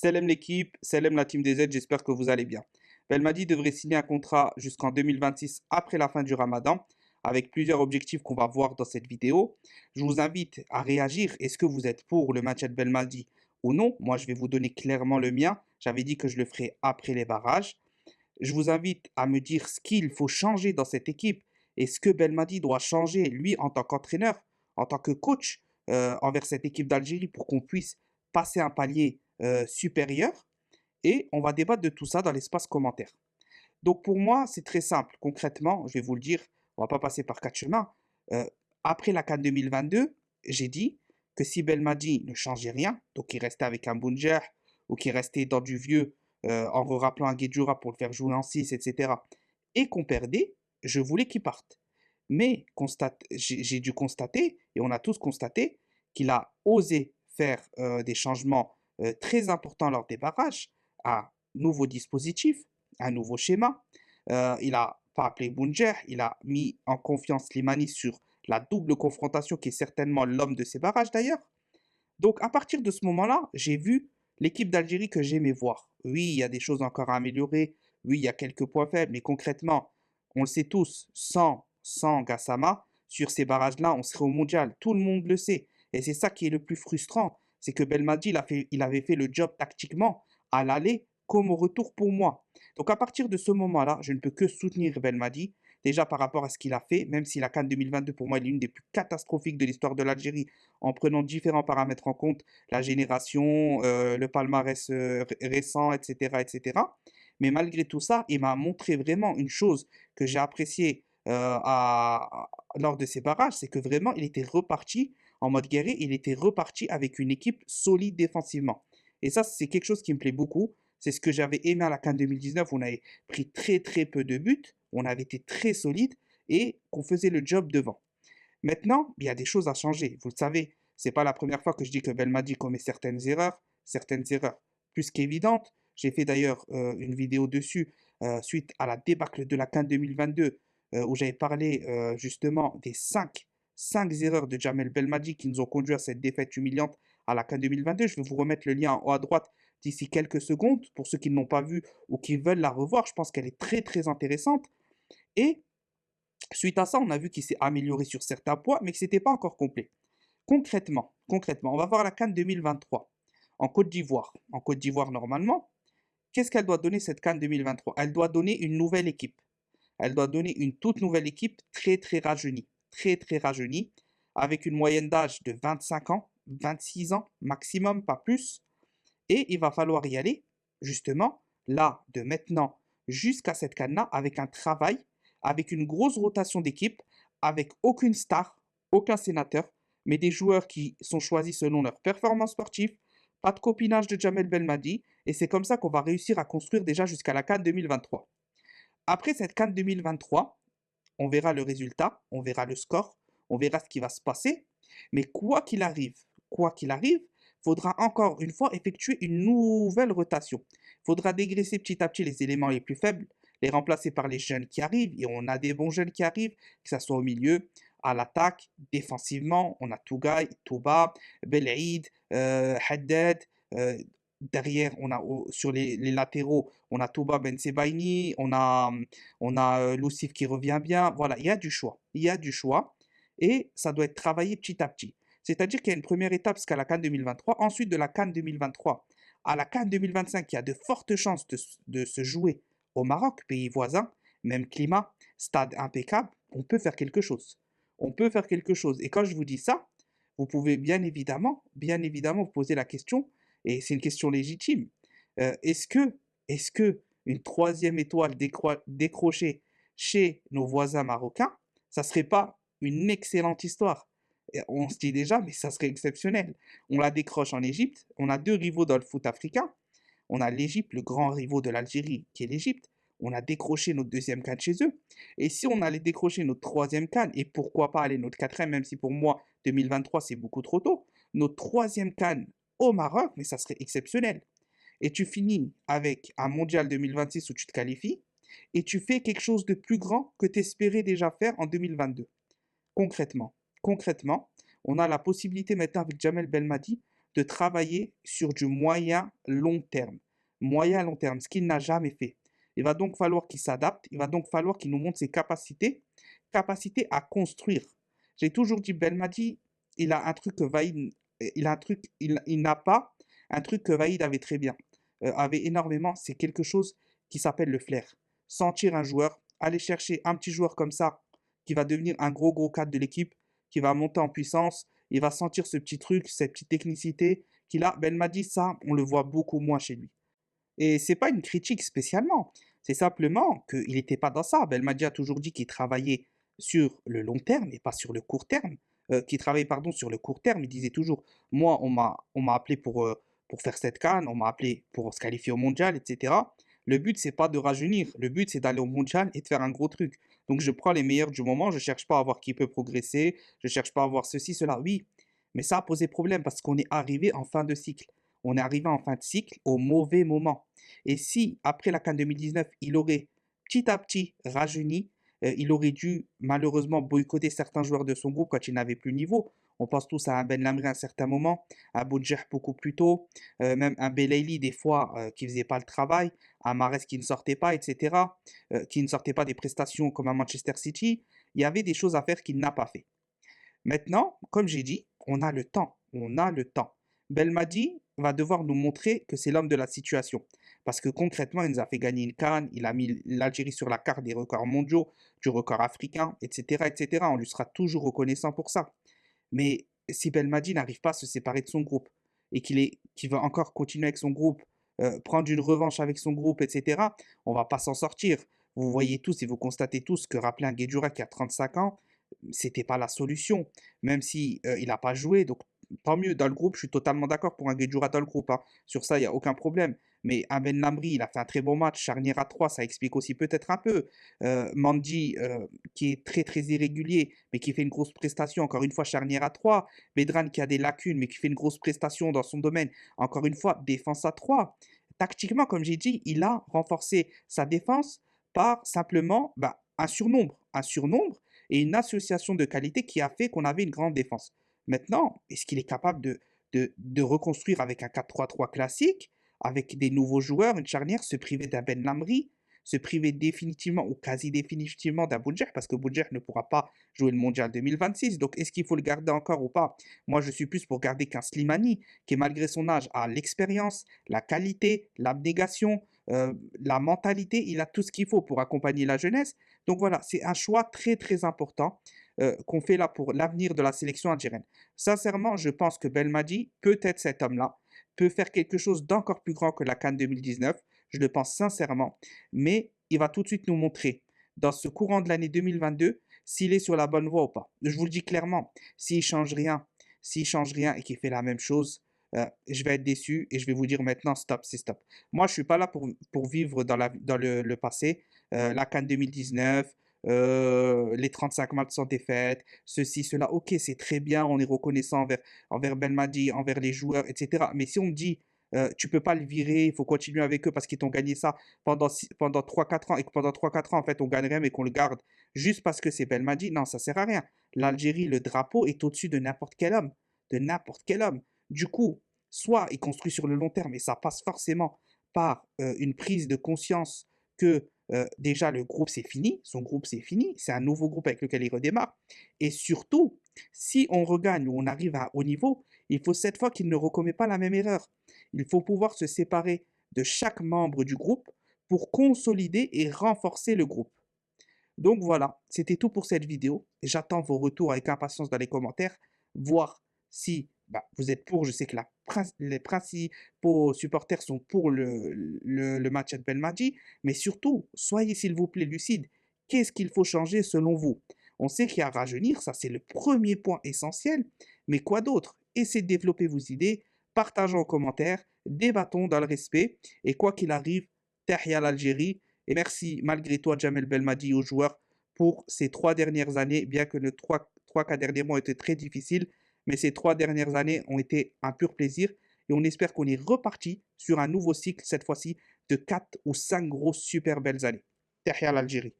Salam l'équipe, salam la team des Z, j'espère que vous allez bien. Belmadi devrait signer un contrat jusqu'en 2026 après la fin du Ramadan, avec plusieurs objectifs qu'on va voir dans cette vidéo. Je vous invite à réagir. Est-ce que vous êtes pour le maintien de Belmadi ou non? Moi, je vais vous donner clairement le mien. J'avais dit que je le ferai après les barrages. Je vous invite à me dire ce qu'il faut changer dans cette équipe. Est-ce que Belmadi doit changer, lui, en tant qu'entraîneur, en tant que coach, envers cette équipe d'Algérie pour qu'on puisse passer un palier supérieur? Et on va débattre de tout ça dans l'espace commentaire. Donc pour moi, c'est très simple. Concrètement, je vais vous le dire, on va pas passer par quatre chemins. Euh, Après la CAN 2022, j'ai dit que si Belmadi ne changeait rien, donc qu'il restait avec un Bounjer ou qu'il restait dans du vieux en rappelant un Guedjura pour le faire jouer en 6, etc. et qu'on perdait, je voulais qu'il parte. Mais j'ai dû constater, et on a tous constaté, qu'il a osé faire des changements très importants lors des barrages, un nouveau dispositif, un nouveau schéma. Il a pas appelé Bounger, il a mis en confiance Slimani sur la double confrontation qui est certainement l'homme de ces barrages d'ailleurs. Donc à partir de ce moment-là, j'ai vu l'équipe d'Algérie que j'aimais voir. Oui, il y a des choses encore à améliorer, oui, il y a quelques points faibles, mais concrètement, on le sait tous, sans Gassama, sur ces barrages-là, on serait au mondial. Tout le monde le sait. Et c'est ça qui est le plus frustrant, c'est que Belmadi, il avait fait le job tactiquement à l'aller comme au retour pour moi. Donc à partir de ce moment-là, je ne peux que soutenir Belmadi, déjà par rapport à ce qu'il a fait, même si la CAN 2022, pour moi, est l'une des plus catastrophiques de l'histoire de l'Algérie, en prenant différents paramètres en compte, la génération, le palmarès récent, etc., etc. Mais malgré tout ça, il m'a montré vraiment une chose que j'ai appréciée lors de ces barrages, c'est que vraiment, il était reparti en mode guerrier, il était reparti avec une équipe solide défensivement. Et ça, c'est quelque chose qui me plaît beaucoup. C'est ce que j'avais aimé à la CAN 2019. On avait pris très très peu de buts, on avait été très solide et qu'on faisait le job devant. Maintenant, il y a des choses à changer. Vous le savez, c'est pas la première fois que je dis que Belmadi commet certaines erreurs plus qu'évidentes. J'ai fait d'ailleurs une vidéo dessus suite à la débâcle de la CAN 2022 où j'avais parlé justement des cinq erreurs de Jamel Belmadi qui nous ont conduit à cette défaite humiliante à la CAN 2022. Je vais vous remettre le lien en haut à droite d'ici quelques secondes pour ceux qui ne l'ont pas vue ou qui veulent la revoir. Je pense qu'elle est très très intéressante. Et suite à ça, on a vu qu'il s'est amélioré sur certains points, mais que ce n'était pas encore complet. Concrètement, on va voir la CAN 2023 en Côte d'Ivoire. En Côte d'Ivoire, normalement, qu'est-ce qu'elle doit donner cette CAN 2023? Elle doit donner une nouvelle équipe. Elle doit donner une toute nouvelle équipe très très rajeunie, avec une moyenne d'âge de 25 ans, 26 ans maximum, pas plus. Et il va falloir y aller, justement, là, de maintenant jusqu'à cette CAN-là, avec un travail, avec une grosse rotation d'équipe, avec aucune star, aucun sénateur, mais des joueurs qui sont choisis selon leur performance sportive, pas de copinage de Jamel Belmadi, et c'est comme ça qu'on va réussir à construire déjà jusqu'à la CAN 2023. Après cette CAN 2023, on verra le résultat, on verra le score, on verra ce qui va se passer. Mais quoi qu'il arrive, faudra encore une fois effectuer une nouvelle rotation. Faudra dégraisser petit à petit les éléments les plus faibles, les remplacer par les jeunes qui arrivent, et on a des bons jeunes qui arrivent, que ce soit au milieu, à l'attaque, défensivement, on a Tougaï, Touba, Belaïd, Haddad, derrière, sur les latéraux, on a Touba Ben Sebaini, on a Lucif qui revient bien. Voilà, il y a du choix. Il y a du choix. Et ça doit être travaillé petit à petit. C'est-à-dire qu'il y a une première étape jusqu'à la CAN 2023. Ensuite, de la CAN 2023 à la CAN 2025, il y a de fortes chances de se jouer au Maroc, pays voisin, même climat, stade impeccable. On peut faire quelque chose. On peut faire quelque chose. Et quand je vous dis ça, vous pouvez bien évidemment, vous poser la question, et c'est une question légitime. Est-ce que une troisième étoile décrochée chez nos voisins marocains, ça serait pas une excellente histoire? Et on se dit déjà, mais ça serait exceptionnel. On la décroche en Égypte. On a deux rivaux dans le foot africain. On a l'Égypte, le grand rivaux de l'Algérie, qui est l'Égypte. On a décroché notre deuxième CAN chez eux. Et si on allait décrocher notre troisième CAN, et pourquoi pas aller notre quatrième, même si pour moi 2023 c'est beaucoup trop tôt, notre troisième CAN au Maroc, mais ça serait exceptionnel. Et tu finis avec un mondial 2026 où tu te qualifies, et tu fais quelque chose de plus grand que tu espérais déjà faire en 2022. Concrètement, on a la possibilité maintenant avec Jamel Belmadi de travailler sur du moyen long terme. Moyen long terme, ce qu'il n'a jamais fait. Il va donc falloir qu'il s'adapte, il va donc falloir qu'il nous montre ses capacités, capacités à construire. J'ai toujours dit, Belmadi, il a un truc que Vaïd, il a un truc, il n'a pas un truc que Vaïd avait très bien, avait énormément, c'est quelque chose qui s'appelle le flair. Sentir un joueur, aller chercher un petit joueur comme ça, qui va devenir un gros cadre de l'équipe, qui va monter en puissance, il va sentir ce petit truc, cette petite technicité qu'il a. Belmadi, ça, on le voit beaucoup moins chez lui. Et c'est pas une critique spécialement, c'est simplement qu'il n'était pas dans ça. Belmadi a toujours dit qu'il travaillait sur le long terme et pas sur le court terme. Qu'il travaillait, pardon, sur le court terme. Il disait toujours, moi, on m'a appelé pour faire cette CAN, on m'a appelé pour se qualifier au mondial, etc. Le but, c'est pas de rajeunir. Le but, c'est d'aller au mondial et de faire un gros truc. Donc, je prends les meilleurs du moment. Je cherche pas à voir qui peut progresser. Je cherche pas à voir ceci, cela. Oui, mais ça a posé problème parce qu'on est arrivé en fin de cycle. On est arrivé en fin de cycle au mauvais moment. Et si, après la CAN 2019, il aurait petit à petit rajeuni, il aurait dû malheureusement boycotter certains joueurs de son groupe quand il n'avait plus le niveau. On pense tous à un Ben Lamri à un certain moment, à Boudjer beaucoup plus tôt, même un Belaïli des fois qui ne faisait pas le travail, un Mahrez qui ne sortait pas, etc., qui ne sortait pas des prestations comme à Manchester City. Il y avait des choses à faire qu'il n'a pas fait. Maintenant, comme j'ai dit, on a le temps. On a le temps. Belmadi va devoir nous montrer que c'est l'homme de la situation. Parce que concrètement, il nous a fait gagner une CAN, il a mis l'Algérie sur la carte des records mondiaux, du record africain, etc., etc. On lui sera toujours reconnaissant pour ça. Mais si Belmadi n'arrive pas à se séparer de son groupe et qu'il va encore continuer avec son groupe, prendre une revanche avec son groupe, etc., on va pas s'en sortir. Vous voyez tous et vous constatez tous que rappeler un Guedjura qui a 35 ans, c'était pas la solution, même si il n'a pas joué. Donc, tant mieux, dans le groupe, je suis totalement d'accord pour un Guedjura dans le groupe, hein. Sur ça, il n'y a aucun problème. Mais un Ben Lamri, il a fait un très bon match. Charnière à 3, ça explique aussi peut-être un peu. Mandy, qui est très irrégulier, mais qui fait une grosse prestation. Encore une fois, charnière à 3. Bedran, qui a des lacunes, mais qui fait une grosse prestation dans son domaine. Encore une fois, défense à 3. Tactiquement, comme j'ai dit, il a renforcé sa défense par simplement un surnombre. Un surnombre et une association de qualité qui a fait qu'on avait une grande défense. Maintenant, est-ce qu'il est capable de reconstruire avec un 4-3-3 classique, avec des nouveaux joueurs, une charnière, se priver d'un Ben Lamri, se priver définitivement ou quasi définitivement d'un Boudjer, parce que Boudjer ne pourra pas jouer le mondial 2026. Donc, est-ce qu'il faut le garder encore ou pas? Moi, je suis plus pour garder qu'un Slimani, qui, malgré son âge, a l'expérience, la qualité, l'abnégation, la mentalité, il a tout ce qu'il faut pour accompagner la jeunesse. Donc voilà, c'est un choix très important qu'on fait là pour l'avenir de la sélection algérienne. Sincèrement, je pense que Belmadi peut être cet homme-là, peut faire quelque chose d'encore plus grand que la CAN 2019, je le pense sincèrement, mais il va tout de suite nous montrer dans ce courant de l'année 2022 s'il est sur la bonne voie ou pas. Je vous le dis clairement, s'il change rien et qu'il fait la même chose, je vais être déçu et je vais vous dire maintenant stop, c'est stop. Moi, je suis pas là pour vivre dans le passé. La CAN 2019, les 35 matchs sans défaite, ceci, cela. Ok, c'est très bien, on est reconnaissant envers Belmadi, envers les joueurs, etc. Mais si on me dit, tu peux pas le virer, il faut continuer avec eux parce qu'ils t'ont gagné ça pendant 3-4 ans et que pendant 3-4 ans, en fait, on gagne rien mais qu'on le garde juste parce que c'est Belmadi, non, ça sert à rien. L'Algérie, le drapeau est au-dessus de n'importe quel homme, de n'importe quel homme. Du coup, soit il construit sur le long terme et ça passe forcément par une prise de conscience que déjà le groupe c'est fini, son groupe c'est fini, c'est un nouveau groupe avec lequel il redémarre. Et surtout, si on regagne ou on arrive à un haut niveau, il faut cette fois qu'il ne recommet pas la même erreur. Il faut pouvoir se séparer de chaque membre du groupe pour consolider et renforcer le groupe. Donc voilà, c'était tout pour cette vidéo. J'attends vos retours avec impatience dans les commentaires, voir si vous êtes pour. Je sais que les principaux supporters sont pour le match de Belmadi, mais surtout, soyez s'il vous plaît lucides. Qu'est-ce qu'il faut changer selon vous? On sait qu'il y a à rajeunir, ça c'est le premier point essentiel, mais quoi d'autre? Essayez de développer vos idées, partagez en commentaire, débattons dans le respect, et quoi qu'il arrive, Tahia l'Algérie. Et merci malgré toi, Jamel Belmadi, aux joueurs pour ces 3 dernières années, bien que les 3-4 derniers mois ont été très difficiles, mais ces 3 dernières années ont été un pur plaisir. Et on espère qu'on est reparti sur un nouveau cycle, cette fois-ci, de 4 ou 5 grosses super belles années. Tahia l'Algérie.